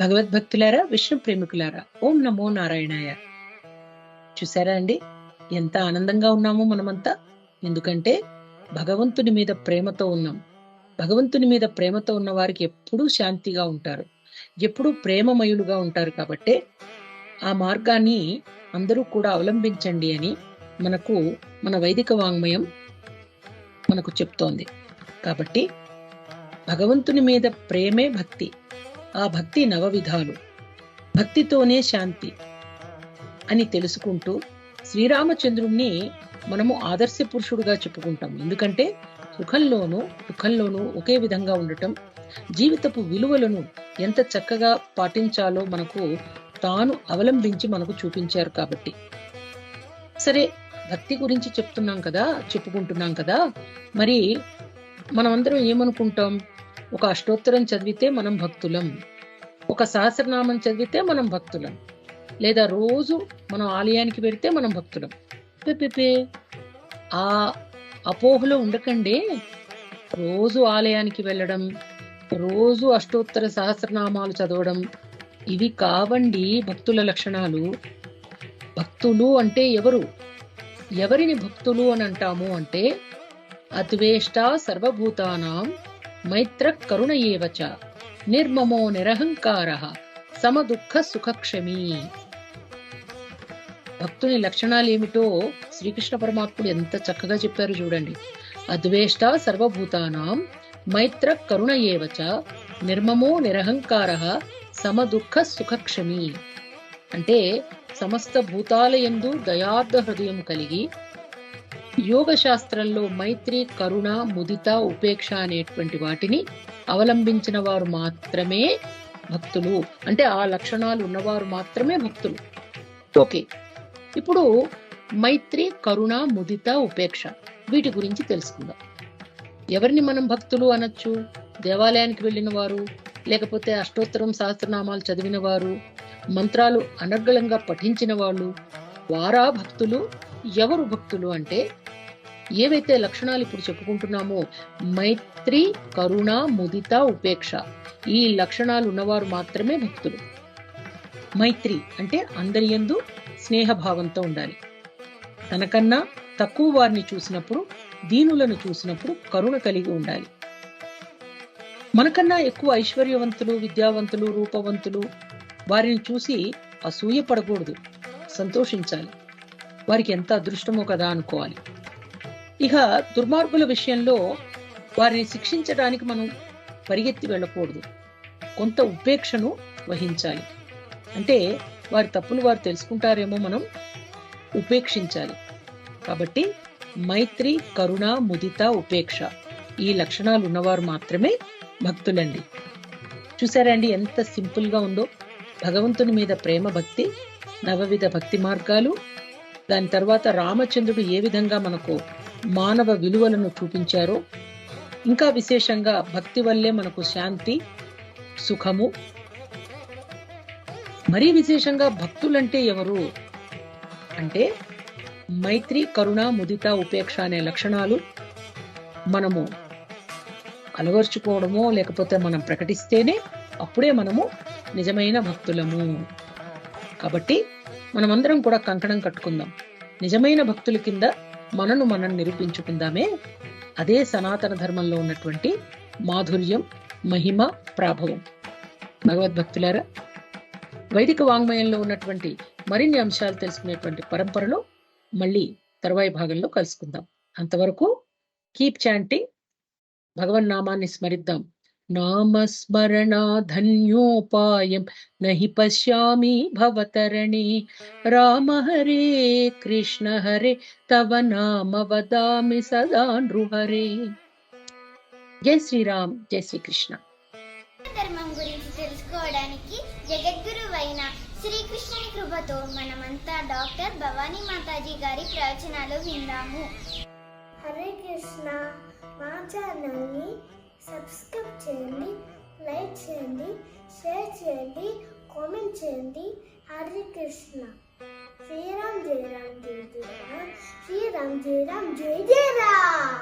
భగవద్భక్తులారా, విష్ణు ప్రేమికులారా, ఓం నమో నారాయణాయ. చూసారా అండి, ఎంత ఆనందంగా ఉన్నామో మనమంతా. ఎందుకంటే భగవంతుని మీద ప్రేమతో ఉన్నాం. భగవంతుని మీద ప్రేమతో ఉన్న వారికి ఎప్పుడూ శాంతిగా ఉంటారు, ఎప్పుడూ ప్రేమమయులుగా ఉంటారు. కాబట్టి ఆ మార్గాన్ని అందరూ కూడా అవలంబించండి అని మన వైదిక వాంగ్మయం మనకు చెప్తోంది. కాబట్టి భగవంతుని మీద ప్రేమే భక్తి. ఆ భక్తి నవవిధాలు, భక్తితోనే శాంతి అని తెలుసుకుంటూ శ్రీరామచంద్రుణ్ణి మనము ఆదర్శ పురుషుడుగా చెప్పుకుంటాం. ఎందుకంటే సుఖంలోనూ దుఃఖంలోనూ ఒకే విధంగా ఉండటం, జీవితపు విలువలను ఎంత చక్కగా పాటించాలో మనకు తాను అవలంబించి మనకు చూపించారు. కాబట్టి సరే, భక్తి గురించి చెప్పుకుంటున్నాం కదా. మరి మనమందరం ఏమనుకుంటాం? ఒక అష్టోత్తరం చదివితే మనం భక్తులం, ఒక సహస్రనామం చదివితే మనం భక్తులం, లేదా రోజు మనం ఆలయానికి వెళితే మనం భక్తులం. ఆ అపోహలో ఉండకండి. రోజు ఆలయానికి వెళ్ళడం, రోజు అష్టోత్తర సహస్రనామాలు చదవడం, ఇవి కావండి భక్తుల లక్షణాలు. భక్తులు అంటే ఎవరిని భక్తులు అని అంటాము అంటే, అద్వేష్ట సర్వభూతానాం మైత్ర కరుణ ఏవచ నిర్మమో నిరహంకార సమదుఃఖ సుఖక్షమీ. భక్తుని లక్షణాలు ఏమిటో శ్రీకృష్ణ పరమాత్ముడు ఎంత చక్కగా చెప్పారు చూడండి. అద్వేష్ట సర్వభూతానాం మైత్ర కరుణ ఏవచ నిర్మమో నిరహంకార సమదుఃఖ సుఖక్షమీ. అంటే సమస్త భూతాల యందు దయార్థ హృదయం కలిగి, యోగ శాస్త్రంలో మైత్రి, కరుణ, ముదిత, ఉపేక్ష అనేటువంటి వాటిని అవలంబించిన వారు మాత్రమే భక్తులు. అంటే ఆ లక్షణాలు ఉన్నవారు మాత్రమే భక్తులు. ఓకే, ఇప్పుడు మైత్రి, కరుణ, ముదిత, ఉపేక్ష వీటి గురించి తెలుసుకుందాం. ఎవరిని మనం భక్తులు అనొచ్చు? దేవాలయానికి వెళ్ళిన వారు, లేకపోతే అష్టోత్తరం సహస్రనామాలు చదివిన వారు, మంత్రాలు అనర్గళంగా పఠించిన వాళ్ళు, వారా భక్తులు? ఎవరు భక్తులు అంటే, ఏవైతే లక్షణాలు ఇప్పుడు చెప్పుకుంటున్నామో మైత్రి, కరుణ, ముదిత, ఉపేక్ష, ఈ లక్షణాలు ఉన్నవారు మాత్రమే భక్తులు. మైత్రి అంటే అందరి యందు స్నేహభావంతో ఉండాలి. తనకన్నా తక్కువ వారిని చూసినప్పుడు, దీనులను చూసినప్పుడు కరుణ కలిగి ఉండాలి. మనకన్నా ఎక్కువ ఐశ్వర్యవంతులు, విద్యావంతులు, రూపవంతులు వారిని చూసి అసూయ పడకూడదు, సంతోషించాలి. వారికి ఎంత అదృష్టమో కదా అనుకోవాలి. ఇక దుర్మార్గుల విషయంలో వారిని శిక్షించడానికి మనం పరిగెత్తి వెళ్ళకూడదు, కొంత ఉపేక్షను వహించాలి. అంటే వారి తప్పులు వారు తెలుసుకుంటారేమో, మనం ఉపేక్షించాలి. కాబట్టి మైత్రి, కరుణ, ముదిత, ఉపేక్ష ఈ లక్షణాలు ఉన్నవారు మాత్రమే భక్తులండి. చూసారండి ఎంత సింపుల్ గా ఉందో? భగవంతుని మీద ప్రేమ భక్తి, నవవిధ భక్తి మార్గాలు, దాని తర్వాత రామచంద్రుడు ఏ విధంగా మనకు మానవ విలువలను చూపించారో, ఇంకా విశేషంగా భక్తి వల్లే మనకు శాంతి, సుఖము. మరీ విశేషంగా భక్తులంటే ఎవరు అంటే, మైత్రి, కరుణ, ముదిత, ఉపేక్ష అనే లక్షణాలు మనము అలవర్చుకోవడమో లేకపోతే మనం ప్రకటిస్తేనే అప్పుడే మనము నిజమైన భక్తులము. కాబట్టి మనమందరం కూడా కంకణం కట్టుకుందాం. నిజమైన భక్తుల కింద మనం నిరూపించుకుందామే. అదే సనాతన ధర్మంలో ఉన్నటువంటి మాధుర్యం, మహిమ, ప్రాభవం. భగవద్భక్తులారా, వైదిక వాంగ్మయంలో ఉన్నటువంటి మరిన్ని అంశాలు తెలుసుకునేటువంటి పరంపరలో మళ్ళీ తర్వాయి భాగంలో కలుసుకుందాం. అంతవరకు కీప్ చాంటింగ్, భగవన్నామాన్ని స్మరిద్దాం. నామస్మరణా ధన్యోపాయం నహి పశ్యామి భవతరణే. రామ హరే కృష్ణ హరే తవ నామ వదామి సదా నృహరే. జై శ్రీరామ్, జై శ్రీకృష్ణ. ధర్మం గురించి తెలుసుకోవడానికి జగద్గురువైన శ్రీకృష్ణుని కృపతో మనమంతా డాక్టర్ భవానీ మాతాజీ గారి ప్రవచనాలు విందాము. హరే కృష్ణ. మా ఛానల్ని సబ్స్క్రైబ్ చేయండి, లైక్ చేయండి, షేర్ చేయండి, కామెంట్ చేయండి. హరే కృష్ణ. శ్రీరామ్ జయ రామ్ జయ జయ రామ్, శ్రీరామ్ జయ రామ్ జయ జయ రామ్.